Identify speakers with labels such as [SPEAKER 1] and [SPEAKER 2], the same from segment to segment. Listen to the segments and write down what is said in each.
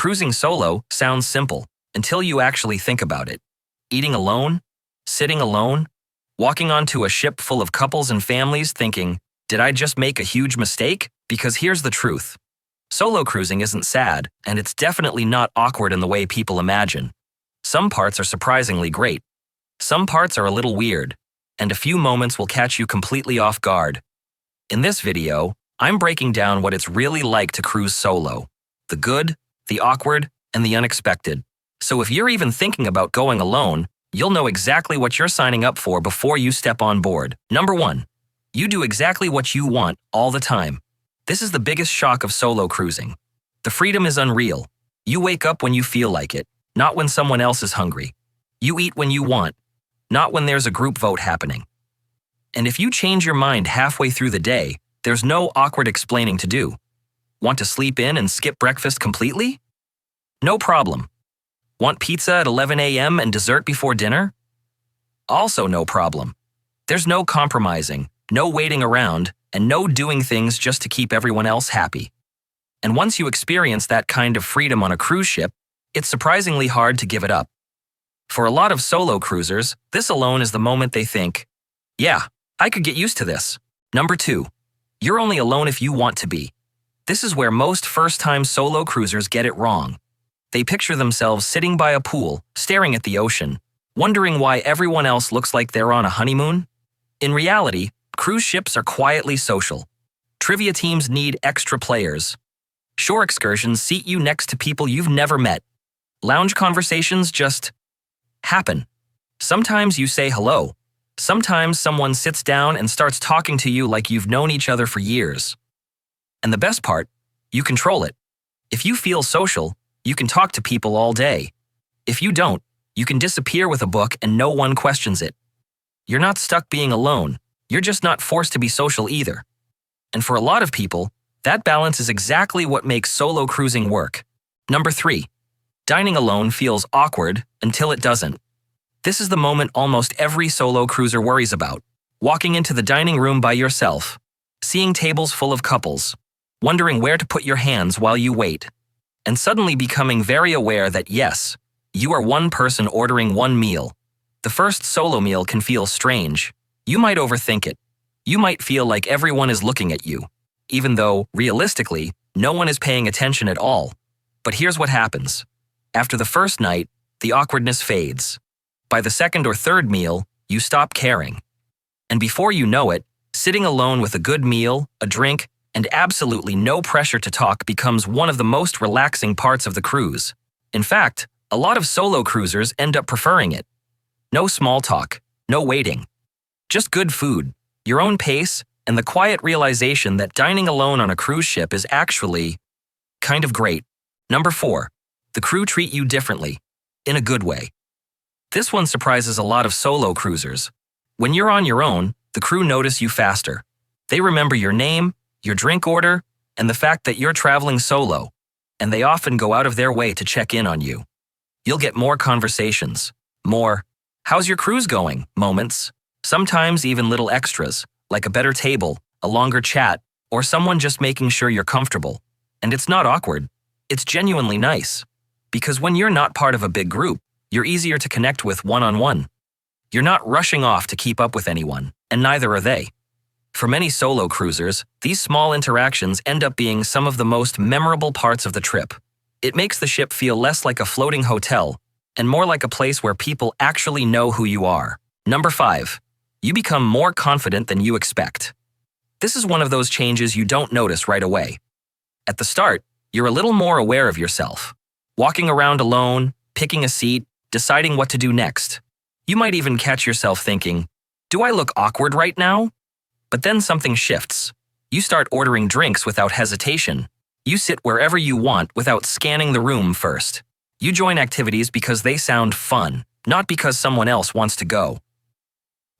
[SPEAKER 1] Cruising solo sounds simple until you actually think about it. Eating alone, sitting alone, walking onto a ship full of couples and families thinking, did I just make a huge mistake? Because here's the truth. Solo cruising isn't sad, and it's definitely not awkward in the way people imagine. Some parts are surprisingly great. Some parts are a little weird, and a few moments will catch you completely off guard. In this video, I'm breaking down what it's really like to cruise solo. The good, the awkward, and the unexpected. So if you're even thinking about going alone, you'll know exactly what you're signing up for before you step on board. Number 1. You do exactly what you want all the time. This is the biggest shock of solo cruising. The freedom is unreal. You wake up when you feel like it, not when someone else is hungry. You eat when you want, not when there's a group vote happening. And if you change your mind halfway through the day, there's no awkward explaining to do. Want to sleep in and skip breakfast completely? No problem. Want pizza at 11 a.m. and dessert before dinner? Also no problem. There's no compromising, no waiting around, and no doing things just to keep everyone else happy. And once you experience that kind of freedom on a cruise ship, it's surprisingly hard to give it up. For a lot of solo cruisers, this alone is the moment they think, yeah, I could get used to this. Number 2. You're only alone if you want to be. This is where most first-time solo cruisers get it wrong. They picture themselves sitting by a pool, staring at the ocean, wondering why everyone else looks like they're on a honeymoon. In reality, cruise ships are quietly social. Trivia teams need extra players. Shore excursions seat you next to people you've never met. Lounge conversations just happen. Sometimes you say hello. Sometimes someone sits down and starts talking to you like you've known each other for years. And the best part, you control it. If you feel social, you can talk to people all day. If you don't, you can disappear with a book and no one questions it. You're not stuck being alone. You're just not forced to be social either. And for a lot of people, that balance is exactly what makes solo cruising work. Number 3. Dining alone feels awkward until it doesn't. This is the moment almost every solo cruiser worries about. Walking into the dining room by yourself, seeing tables full of couples, wondering where to put your hands while you wait, and suddenly becoming very aware that yes, you are one person ordering one meal. The first solo meal can feel strange. You might overthink it. You might feel like everyone is looking at you, even though, realistically, no one is paying attention at all. But here's what happens. After the first night, the awkwardness fades. By the second or third meal, you stop caring. And before you know it, sitting alone with a good meal, a drink, and absolutely no pressure to talk becomes one of the most relaxing parts of the cruise. In fact, a lot of solo cruisers end up preferring it. No small talk, no waiting. Just good food, your own pace, and the quiet realization that dining alone on a cruise ship is actually kind of great. Number 4. The crew treat you differently, in a good way. This one surprises a lot of solo cruisers. When you're on your own, the crew notice you faster. They remember your name, your drink order, and the fact that you're traveling solo, and they often go out of their way to check in on you. You'll get more conversations, more, how's your cruise going, moments, sometimes even little extras, like a better table, a longer chat, or someone just making sure you're comfortable. And it's not awkward, it's genuinely nice. Because when you're not part of a big group, you're easier to connect with one-on-one. You're not rushing off to keep up with anyone, and neither are they. For many solo cruisers, these small interactions end up being some of the most memorable parts of the trip. It makes the ship feel less like a floating hotel and more like a place where people actually know who you are. Number 5. You become more confident than you expect. This is one of those changes you don't notice right away. At the start, you're a little more aware of yourself. Walking around alone, picking a seat, deciding what to do next. You might even catch yourself thinking, do I look awkward right now? But then something shifts. You start ordering drinks without hesitation. You sit wherever you want without scanning the room first. You join activities because they sound fun, not because someone else wants to go.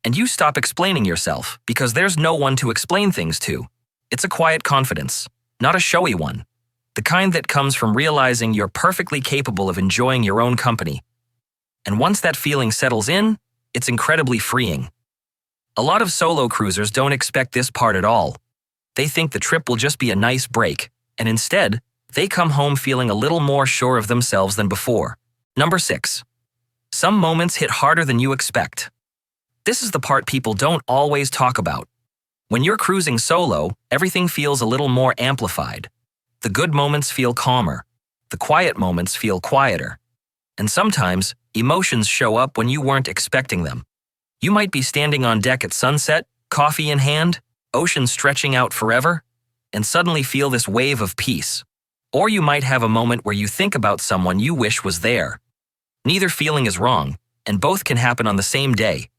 [SPEAKER 1] And you stop explaining yourself because there's no one to explain things to. It's a quiet confidence, not a showy one. The kind that comes from realizing you're perfectly capable of enjoying your own company. And once that feeling settles in, it's incredibly freeing. A lot of solo cruisers don't expect this part at all. They think the trip will just be a nice break, and instead, They come home feeling a little more sure of themselves than before. Number 6. Some moments hit harder than you expect. This is the part people don't always talk about. When you're cruising solo, everything feels a little more amplified. The good moments feel calmer. The quiet moments feel quieter. And sometimes, emotions show up when you weren't expecting them. You might be standing on deck at sunset, coffee in hand, ocean stretching out forever, and suddenly feel this wave of peace. Or you might have a moment where you think about someone you wish was there. Neither feeling is wrong, and both can happen on the same day.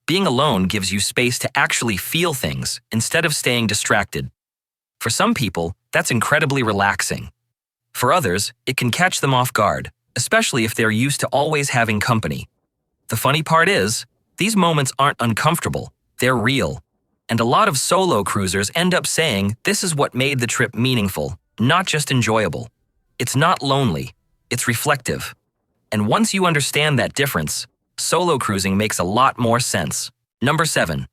[SPEAKER 1] Being alone gives you space to actually feel things instead of staying distracted. For some people, that's incredibly relaxing. For others, it can catch them off guard, especially if they're used to always having company. The funny part is, these moments aren't uncomfortable, they're real. And a lot of solo cruisers end up saying this is what made the trip meaningful, not just enjoyable. It's not lonely, it's reflective. And once you understand that difference, solo cruising makes a lot more sense. Number 7.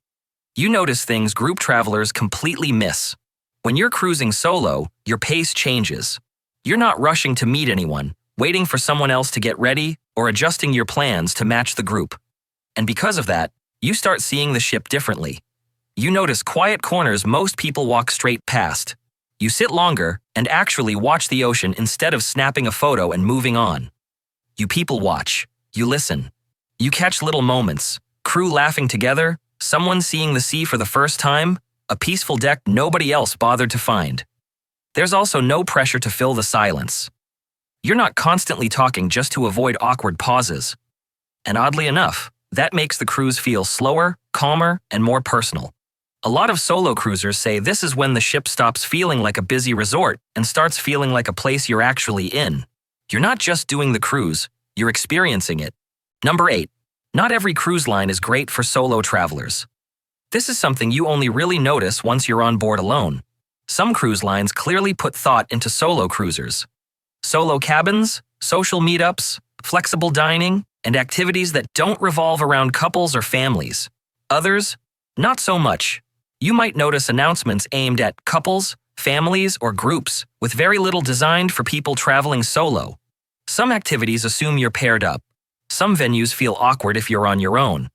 [SPEAKER 1] You notice things group travelers completely miss. When you're cruising solo, your pace changes. You're not rushing to meet anyone, waiting for someone else to get ready, or adjusting your plans to match the group. And because of that, you start seeing the ship differently. You notice quiet corners most people walk straight past. You sit longer and actually watch the ocean instead of snapping a photo and moving on. You people watch. You listen. You catch little moments, crew laughing together, someone seeing the sea for the first time, a peaceful deck nobody else bothered to find. There's also no pressure to fill the silence. You're not constantly talking just to avoid awkward pauses. And oddly enough, that makes the cruise feel slower, calmer, and more personal. A lot of solo cruisers say this is when the ship stops feeling like a busy resort and starts feeling like a place you're actually in. You're not just doing the cruise, you're experiencing it. Number 8. Not every cruise line is great for solo travelers. This is something you only really notice once you're on board alone. Some cruise lines clearly put thought into solo cruisers. Solo cabins, social meetups, flexible dining, and activities that don't revolve around couples or families. Others, not so much. You might notice announcements aimed at couples, families, or groups, with very little designed for people traveling solo. Some activities assume you're paired up. Some venues feel awkward if you're on your own.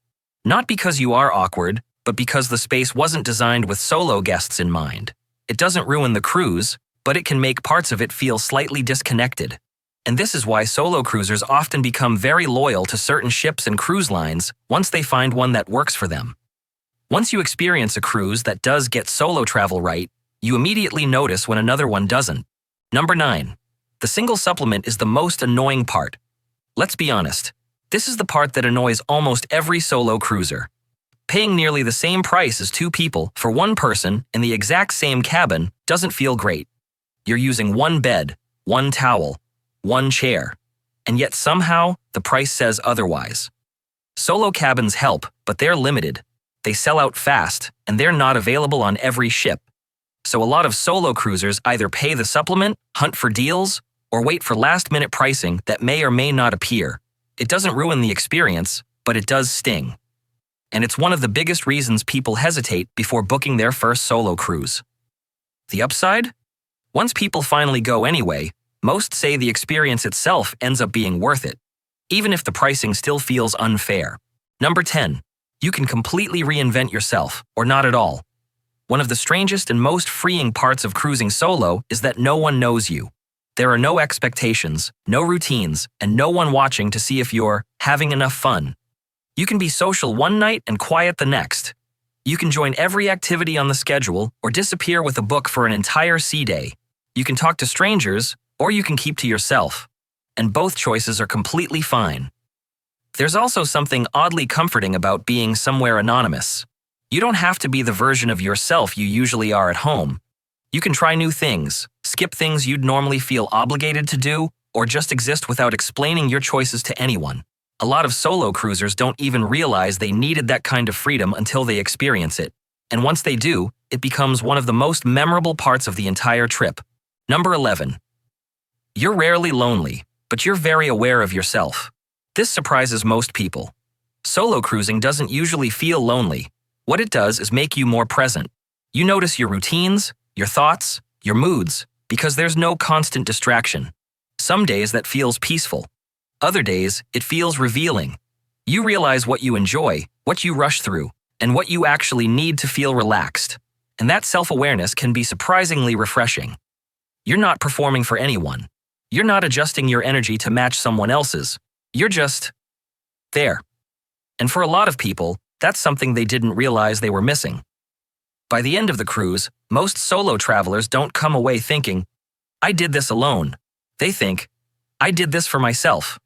[SPEAKER 1] Not because you are awkward, but because the space wasn't designed with solo guests in mind. It doesn't ruin the cruise, but it can make parts of it feel slightly disconnected. And this is why solo cruisers often become very loyal to certain ships and cruise lines once they find one that works for them. Once you experience a cruise that does get solo travel right, you immediately notice when another one doesn't. Number 9. The single supplement is the most annoying part. Let's be honest, this is the part that annoys almost every solo cruiser. Paying nearly the same price as 2 people for one person in the exact same cabin doesn't feel great. You're using one bed, one towel, one chair, and yet somehow the price says otherwise. Solo cabins help, but they're limited. They sell out fast, and they're not available on every ship. So a lot of solo cruisers either pay the supplement, hunt for deals, or wait for last-minute pricing that may or may not appear. It doesn't ruin the experience, but it does sting. And it's one of the biggest reasons people hesitate before booking their first solo cruise. The upside? Once people finally go anyway, most say the experience itself ends up being worth it, even if the pricing still feels unfair. Number 10. You can completely reinvent yourself, or not at all. One of the strangest and most freeing parts of cruising solo is that no one knows you. There are no expectations, no routines, and no one watching to see if you're having enough fun. You can be social one night and quiet the next. You can join every activity on the schedule or disappear with a book for an entire sea day. You can talk to strangers, or you can keep to yourself. And both choices are completely fine. There's also something oddly comforting about being somewhere anonymous. You don't have to be the version of yourself you usually are at home. You can try new things, skip things you'd normally feel obligated to do, or just exist without explaining your choices to anyone. A lot of solo cruisers don't even realize they needed that kind of freedom until they experience it. And once they do, it becomes one of the most memorable parts of the entire trip. Number 11. You're rarely lonely, but you're very aware of yourself. This surprises most people. Solo cruising doesn't usually feel lonely. What it does is make you more present. You notice your routines, your thoughts, your moods, because there's no constant distraction. Some days that feels peaceful. Other days, it feels revealing. You realize what you enjoy, what you rush through, and what you actually need to feel relaxed. And that self-awareness can be surprisingly refreshing. You're not performing for anyone. You're not adjusting your energy to match someone else's. You're just there. And for a lot of people, that's something they didn't realize they were missing. By the end of the cruise, most solo travelers don't come away thinking, I did this alone. They think, I did this for myself.